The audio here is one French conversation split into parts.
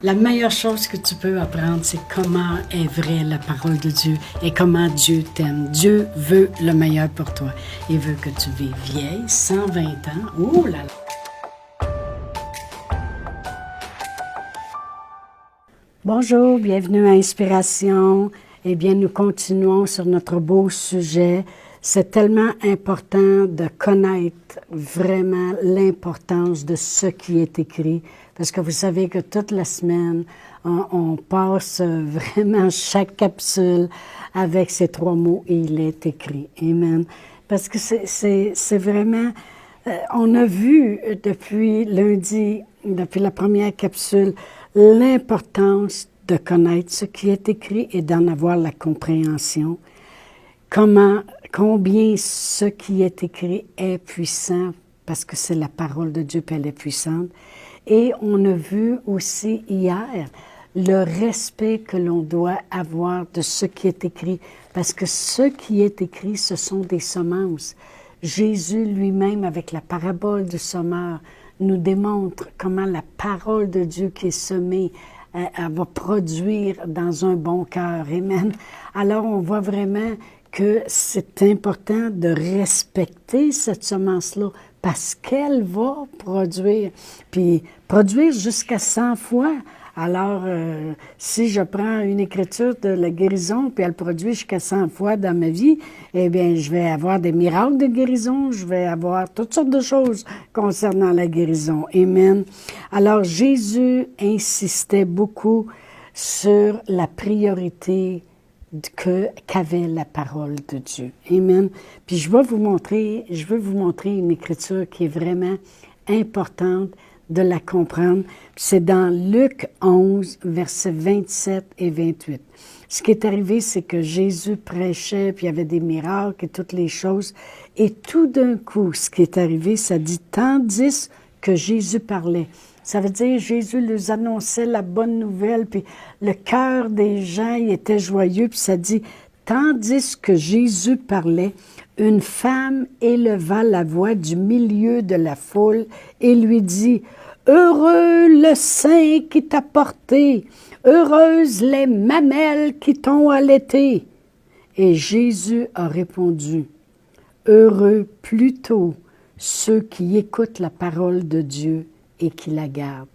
La meilleure chose que tu peux apprendre, c'est comment est vraie la parole de Dieu et comment Dieu t'aime. Dieu veut le meilleur pour toi. Il veut que tu vives vieille, 120 ans. Oh là là! Bonjour, bienvenue à Inspiration. Eh bien, nous continuons sur notre beau sujet. C'est tellement important de connaître vraiment l'importance de ce qui est écrit. Parce que vous savez que toute la semaine, on passe vraiment chaque capsule avec ces 3 mots « Il est écrit ». Amen. Parce que c'est vraiment... on a vu depuis lundi, depuis la première capsule, l'importance de connaître ce qui est écrit et d'en avoir la compréhension. Combien ce qui est écrit est puissant, parce que c'est la parole de Dieu, puis elle est puissante. Et on a vu aussi hier le respect que l'on doit avoir de ce qui est écrit, parce que ce qui est écrit, ce sont des semences. Jésus lui-même, avec la parabole du semeur, nous démontre comment la parole de Dieu qui est semée, elle va produire dans un bon cœur. Amen. Alors, on voit vraiment que c'est important de respecter cette semence-là parce qu'elle va produire, puis produire jusqu'à 100 fois. Alors, si je prends une écriture de la guérison, puis elle produit jusqu'à 100 fois dans ma vie, eh bien, je vais avoir des miracles de guérison, je vais avoir toutes sortes de choses concernant la guérison. Amen. Alors, Jésus insistait beaucoup sur la priorité qu'avait la parole de Dieu. Amen. Puis je veux vous montrer une écriture qui est vraiment importante de la comprendre. C'est dans Luc 11, versets 27 et 28. Ce qui est arrivé, c'est que Jésus prêchait, puis il y avait des miracles et toutes les choses. Et tout d'un coup, ce qui est arrivé, ça dit « tandis que Jésus parlait ». Ça veut dire Jésus leur annonçait la bonne nouvelle, puis le cœur des gens il était joyeux, puis ça dit « tandis que Jésus parlait, une femme éleva la voix du milieu de la foule et lui dit « Heureux le sein qui t'a porté, heureuses les mamelles qui t'ont allaité. » Et Jésus a répondu « Heureux plutôt ceux qui écoutent la parole de Dieu et qui la gardent. »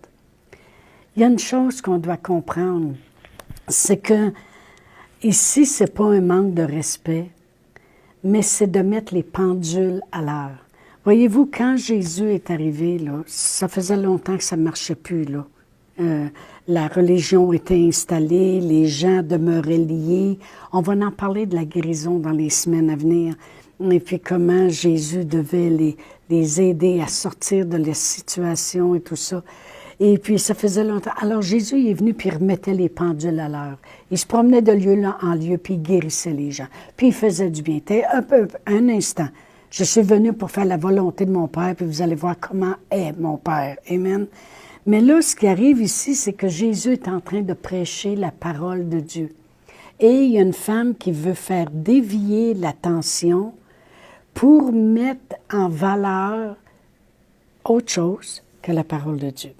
Il y a une chose qu'on doit comprendre, c'est que ici, ce n'est pas un manque de respect, mais c'est de mettre les pendules à l'heure. Voyez-vous, quand Jésus est arrivé, là, ça faisait longtemps que ça ne marchait plus, là. La religion était installée, les gens demeuraient liés. On va en parler de la guérison dans les semaines à venir. Et puis comment Jésus devait les aider à sortir de la situation et tout ça. Et puis ça faisait longtemps. Alors Jésus est venu puis il remettait les pendules à l'heure. Il se promenait de lieu en lieu puis il guérissait les gens. Puis il faisait du bien. Un instant. Je suis venu pour faire la volonté de mon Père puis vous allez voir comment est mon Père. Amen. Mais là, ce qui arrive ici, c'est que Jésus est en train de prêcher la parole de Dieu. Et il y a une femme qui veut faire dévier l'attention pour mettre en valeur autre chose que la parole de Dieu.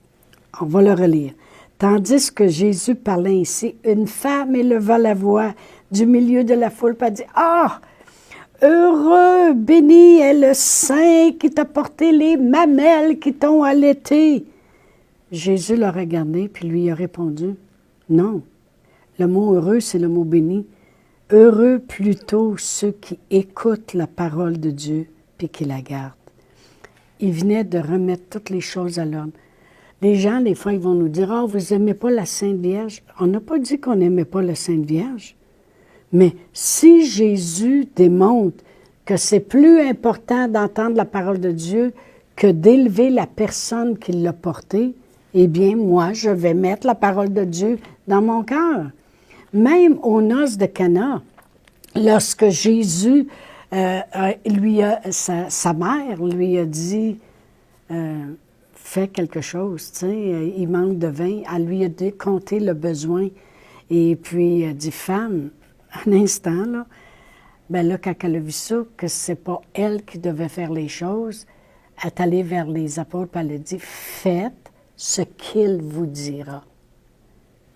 On va le relire. Tandis que Jésus parlait ainsi, une femme éleva la voix du milieu de la foule et dit « Ah! Heureux, béni est le sein qui t'a porté, les mamelles qui t'ont allaité. » Jésus l'a regardé puis lui a répondu « Non, le mot heureux, c'est le mot béni. Heureux plutôt ceux qui écoutent la parole de Dieu puis qui la gardent. » Il venait de remettre toutes les choses à l'ordre. Les gens, des fois, ils vont nous dire « Ah, vous n'aimez pas la Sainte Vierge. » On n'a pas dit qu'on n'aimait pas la Sainte Vierge. Mais si Jésus démontre que c'est plus important d'entendre la parole de Dieu que d'élever la personne qui l'a portée, eh bien, moi, je vais mettre la parole de Dieu dans mon cœur. Même aux noces de Cana, lorsque Jésus, sa mère lui a dit fais quelque chose, tu sais, il manque de vin. Elle lui a compté le besoin. Et puis, elle dit, femme, un instant, là, bien là, quand elle a vu ça, que c'est pas elle qui devait faire les choses, elle est allée vers les apôtres, et elle a dit, faites ce qu'il vous dira.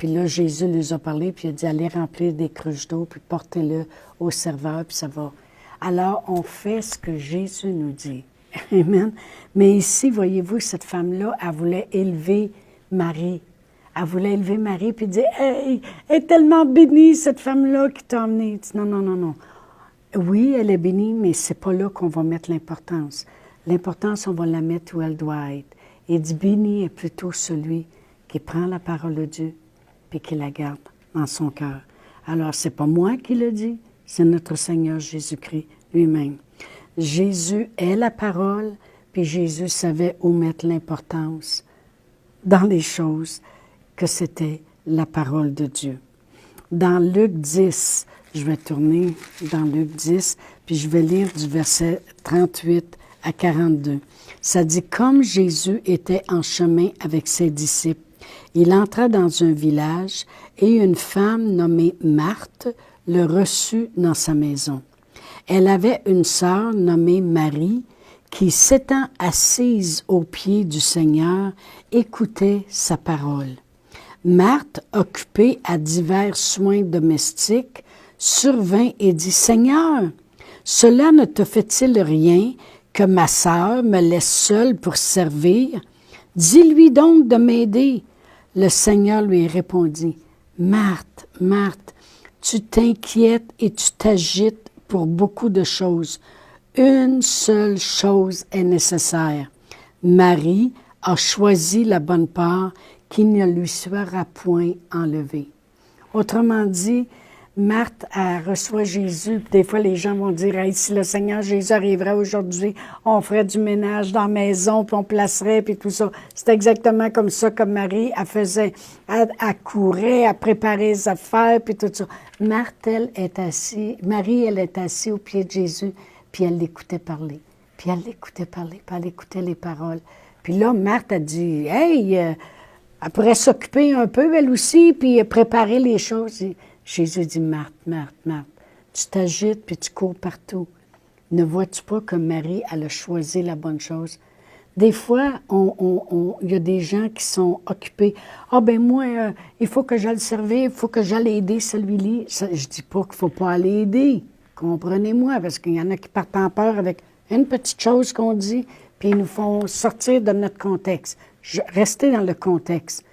Puis là, Jésus lui a parlé, puis il a dit, allez remplir des cruches d'eau, puis portez-le au serveur, puis ça va. Alors, on fait ce que Jésus nous dit. Amen. Mais ici, voyez-vous, cette femme-là, elle voulait élever Marie. Elle voulait élever Marie, puis dire, hey, elle est tellement bénie, cette femme-là qui t'a emmenée. Non, non, non, non. Oui, elle est bénie, mais c'est pas là qu'on va mettre l'importance. L'importance, on va la mettre où elle doit être. Il dit, béni est plutôt celui qui prend la parole de Dieu puis qui la garde dans son cœur. Alors, c'est pas moi qui le dis, c'est notre Seigneur Jésus-Christ lui-même. Jésus est la parole, puis Jésus savait où mettre l'importance dans les choses que c'était la parole de Dieu. Dans Luc 10, je vais tourner dans Luc 10, puis je vais lire du verset 38 à 42. Ça dit, comme Jésus était en chemin avec ses disciples, il entra dans un village et une femme nommée Marthe le reçut dans sa maison. Elle avait une sœur nommée Marie qui, s'étant assise aux pieds du Seigneur, écoutait sa parole. Marthe, occupée à divers soins domestiques, survint et dit, « Seigneur, cela ne te fait-il rien que ma sœur me laisse seule pour servir? Dis-lui donc de m'aider. » Le Seigneur lui répondit, « Marthe, Marthe, tu t'inquiètes et tu t'agites pour beaucoup de choses. Une seule chose est nécessaire. Marie a choisi la bonne part qui ne lui sera point enlevée. » Autrement dit, Marthe, elle reçoit Jésus. Des fois, les gens vont dire, hey, si le Seigneur Jésus arriverait aujourd'hui, on ferait du ménage dans la maison, puis on placerait, puis tout ça. C'est exactement comme ça que Marie, elle faisait. Elle courait, elle préparait les affaires, puis tout ça. Marthe, Marie, elle est assise au pied de Jésus, puis elle l'écoutait parler. Puis elle l'écoutait parler, puis elle écoutait les paroles. Puis là, Marthe a dit, hey, elle pourrait s'occuper un peu, elle aussi, puis préparer les choses. Et Jésus dit, Marthe, Marthe, Marthe, tu t'agites puis tu cours partout. Ne vois-tu pas que Marie, elle a choisi la bonne chose? Des fois, il y a des gens qui sont occupés. Ah ben moi, il faut que j'aille servir, il faut que j'aille aider celui-là. Je ne dis pas qu'il ne faut pas aller aider. Comprenez-moi, parce qu'il y en a qui partent en peur avec une petite chose qu'on dit, puis ils nous font sortir de notre contexte. Restez dans le contexte.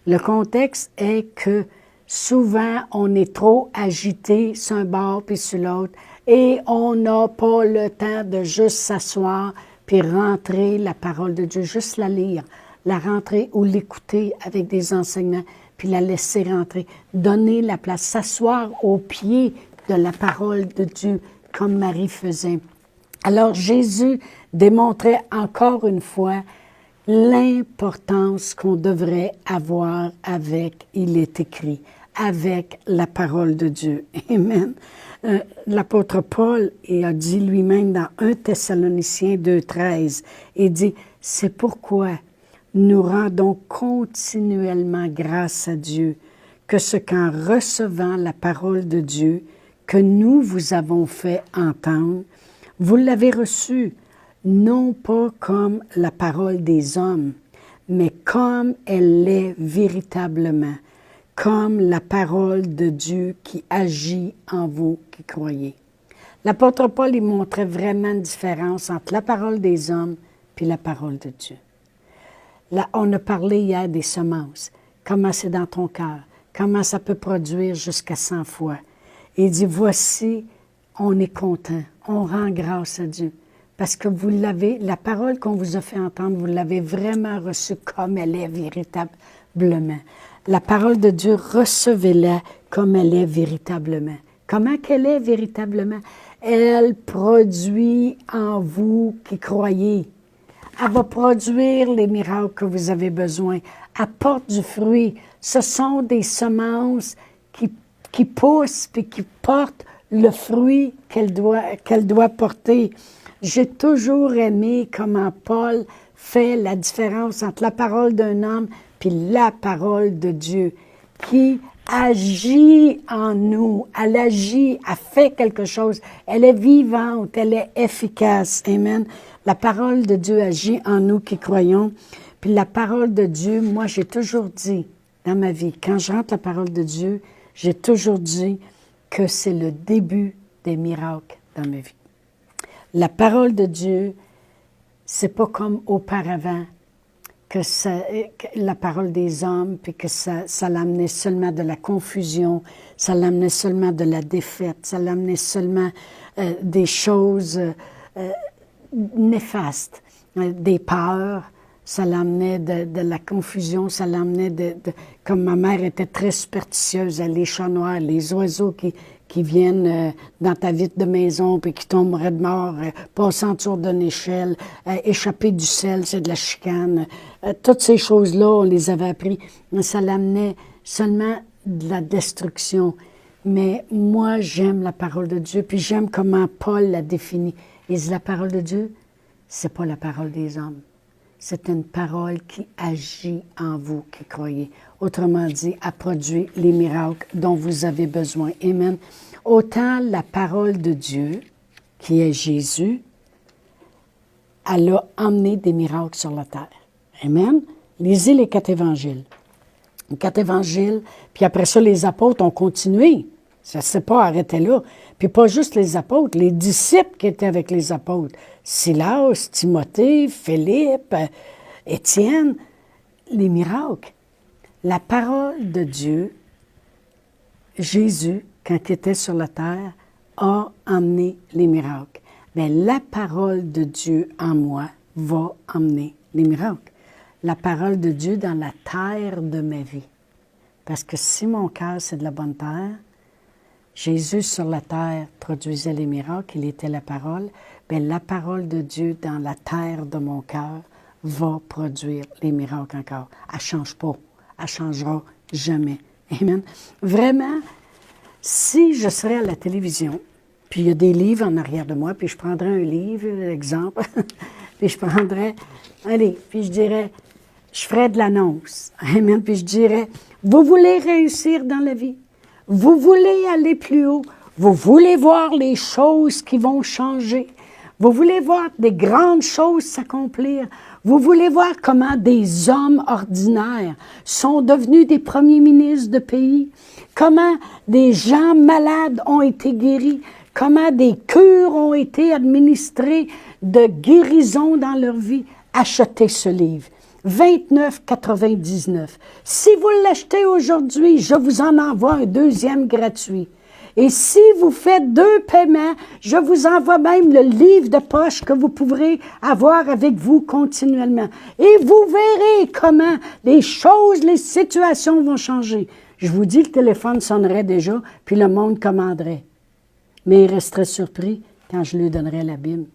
Le contexte est que souvent, on est trop agité sur un bord puis sur l'autre et on n'a pas le temps de juste s'asseoir puis rentrer la parole de Dieu, juste la lire, la rentrer ou l'écouter avec des enseignements puis la laisser rentrer. Donner la place, s'asseoir au pied de la parole de Dieu comme Marie faisait. Alors Jésus démontrait encore une fois l'importance qu'on devrait avoir avec, il est écrit, avec la parole de Dieu. Amen. L'apôtre Paul a dit lui-même dans 1 Thessaloniciens 2,13, il dit, « C'est pourquoi nous rendons continuellement grâce à Dieu, que ce qu'en recevant la parole de Dieu, que nous vous avons fait entendre, vous l'avez reçue, non pas comme la parole des hommes, mais comme elle l'est véritablement, comme la parole de Dieu qui agit en vous qui croyez. » L'apôtre Paul, il montrait vraiment une différence entre la parole des hommes et la parole de Dieu. Là, on a parlé hier des semences, comment c'est dans ton cœur, comment ça peut produire jusqu'à 100 fois. Il dit, voici, on est content, on rend grâce à Dieu. Parce que vous l'avez, la parole qu'on vous a fait entendre, vous l'avez vraiment reçue comme elle est véritablement. La parole de Dieu, recevez-la comme elle est véritablement. Comment qu'elle est véritablement? Elle produit en vous qui croyez. Elle va produire les miracles que vous avez besoin. Elle porte du fruit. Ce sont des semences qui poussent et qui portent le fruit qu'elle doit porter. J'ai toujours aimé comment Paul fait la différence entre la parole d'un homme puis la parole de Dieu qui agit en nous. Elle agit, elle fait quelque chose. Elle est vivante, elle est efficace. Amen. La parole de Dieu agit en nous qui croyons. Puis la parole de Dieu, moi j'ai toujours dit, dans ma vie, quand je rentre la parole de Dieu, j'ai toujours dit que c'est le début des miracles dans ma vie. La parole de Dieu, c'est pas comme auparavant, que la parole des hommes, puis que ça l'amenait seulement de la confusion, ça l'amenait seulement de la défaite, ça l'amenait seulement des choses néfastes, des peurs, ça l'amenait de la confusion, ça l'amenait comme ma mère était très superstitieuse, les chats noirs, les oiseaux qui viennent dans ta vitre de maison puis qui tomberaient de mort, passant autour d'une échelle, échapper du sel, c'est de la chicane. Toutes ces choses-là, on les avait appris. Mais ça l'amenait seulement de la destruction. Mais moi, j'aime la parole de Dieu, puis j'aime comment Paul la définit. Il dit, la parole de Dieu, c'est pas la parole des hommes. C'est une parole qui agit en vous qui croyez. Autrement dit, a produit les miracles dont vous avez besoin. Amen. Autant la parole de Dieu, qui est Jésus, elle a emmené des miracles sur la terre. Amen. Lisez les 4 évangiles. Les 4 évangiles, puis après ça, les apôtres ont continué. Ça ne s'est pas arrêté là. Puis pas juste les apôtres, les disciples qui étaient avec les apôtres. Silas, Timothée, Philippe, Étienne, les miracles. La parole de Dieu, Jésus, quand il était sur la terre, a emmené les miracles. Mais la parole de Dieu en moi va emmener les miracles. La parole de Dieu dans la terre de ma vie. Parce que si mon cœur, c'est de la bonne terre, Jésus sur la terre produisait les miracles, il était la parole, bien la parole de Dieu dans la terre de mon cœur va produire les miracles encore. Elle ne change pas, elle ne changera jamais. Amen. Vraiment, si je serais à la télévision, puis il y a des livres en arrière de moi, puis je prendrais un livre, exemple, puis je prendrais, allez, puis je dirais, je ferais de l'annonce. Amen. Puis je dirais, vous voulez réussir dans la vie? Vous voulez aller plus haut? Vous voulez voir les choses qui vont changer? Vous voulez voir des grandes choses s'accomplir? Vous voulez voir comment des hommes ordinaires sont devenus des premiers ministres de pays? Comment des gens malades ont été guéris? Comment des cures ont été administrées de guérison dans leur vie? Achetez ce livre. 29,99. Si vous l'achetez aujourd'hui, je vous en envoie un deuxième gratuit. Et si vous faites 2 paiements, je vous envoie même le livre de poche que vous pourrez avoir avec vous continuellement. Et vous verrez comment les choses, les situations vont changer. Je vous dis, le téléphone sonnerait déjà, puis le monde commanderait. Mais il resterait surpris quand je lui donnerais la Bible.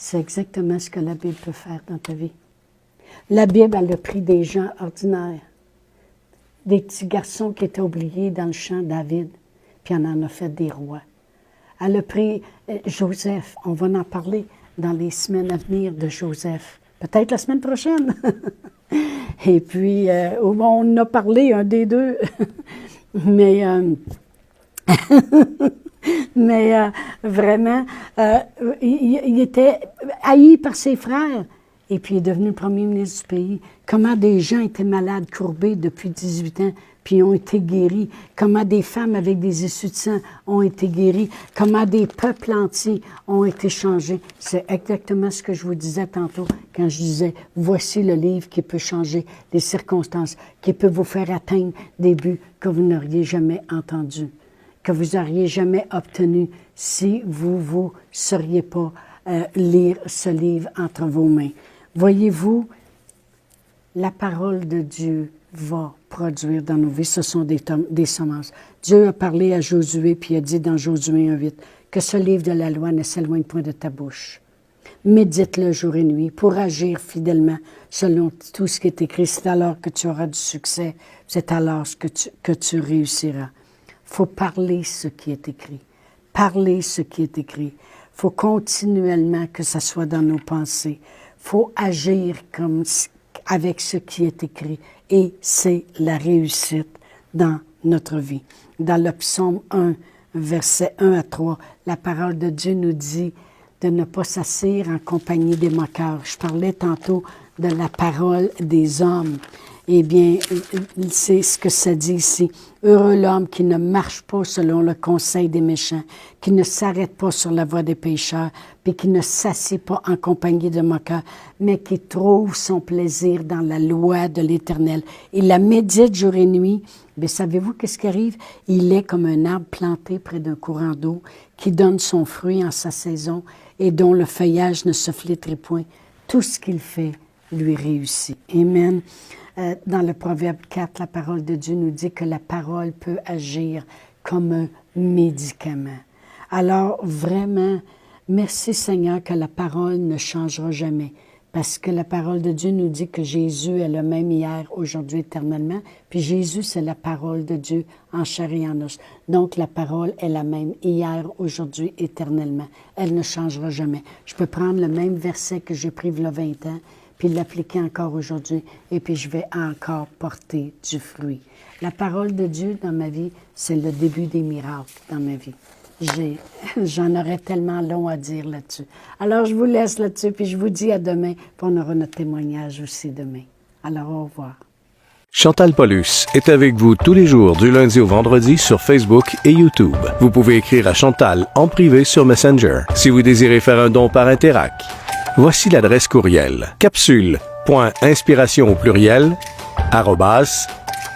C'est exactement ce que la Bible peut faire dans ta vie. La Bible, elle a pris des gens ordinaires, des petits garçons qui étaient oubliés dans le champ David, puis elle en a fait des rois. Elle a pris Joseph, on va en parler dans les semaines à venir de Joseph, peut-être la semaine prochaine. Et puis, on en a parlé, un des deux, mais... Mais vraiment, il était haï par ses frères. Et puis, il est devenu le premier ministre du pays. Comment des gens étaient malades, courbés depuis 18 ans, puis ont été guéris. Comment des femmes avec des issues de sang ont été guéries. Comment des peuples entiers ont été changés. C'est exactement ce que je vous disais tantôt quand je disais, voici le livre qui peut changer les circonstances, qui peut vous faire atteindre des buts que vous n'auriez jamais entendus, que vous n'auriez jamais obtenu si vous ne seriez pas lire ce livre entre vos mains. Voyez-vous, la parole de Dieu va produire dans nos vies. Ce sont des semences. Dieu a parlé à Josué, puis il a dit dans Josué 1,8, que ce livre de la loi ne s'éloigne point de ta bouche. Médite-le jour et nuit pour agir fidèlement selon tout ce qui est écrit. C'est alors que tu auras du succès. C'est alors que tu réussiras. Il faut parler ce qui est écrit. Parler ce qui est écrit. Il faut continuellement que ça soit dans nos pensées. Il faut agir avec ce qui est écrit. Et c'est la réussite dans notre vie. Dans le psaume 1, versets 1 à 3, la parole de Dieu nous dit de ne pas s'asseoir en compagnie des moqueurs. Je parlais tantôt de la parole des hommes. Eh bien, c'est ce que ça dit ici. Heureux l'homme qui ne marche pas selon le conseil des méchants, qui ne s'arrête pas sur la voie des pécheurs, puis qui ne s'assied pas en compagnie de moqueurs, mais qui trouve son plaisir dans la loi de l'Éternel. Il la médite jour et nuit. Mais savez-vous qu'est-ce qui arrive? Il est comme un arbre planté près d'un courant d'eau qui donne son fruit en sa saison et dont le feuillage ne se flétrit point. Tout ce qu'il fait lui réussit. Amen. Dans le Proverbe 4, la parole de Dieu nous dit que la parole peut agir comme un médicament. Alors, vraiment, merci Seigneur que la parole ne changera jamais. Parce que la parole de Dieu nous dit que Jésus est le même hier, aujourd'hui, éternellement. Puis Jésus, c'est la parole de Dieu en chair et en os. Donc, la parole est la même hier, aujourd'hui, éternellement. Elle ne changera jamais. Je peux prendre le même verset que j'ai pris il y a 20 ans, puis l'appliquer encore aujourd'hui, et puis je vais encore porter du fruit. La parole de Dieu dans ma vie, c'est le début des miracles dans ma vie. J'en aurais tellement long à dire là-dessus. Alors, je vous laisse là-dessus, puis je vous dis à demain, puis on aura notre témoignage aussi demain. Alors, au revoir. Chantal Paulus est avec vous tous les jours du lundi au vendredi sur Facebook et YouTube. Vous pouvez écrire à Chantal en privé sur Messenger si vous désirez faire un don par Interac. Voici l'adresse courriel capsule.inspiration au pluriel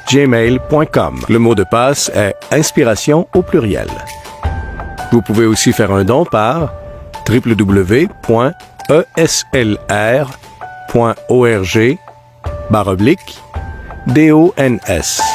@gmail.com. Le mot de passe est inspiration au pluriel. Vous pouvez aussi faire un don par www.eslr.org/DONS.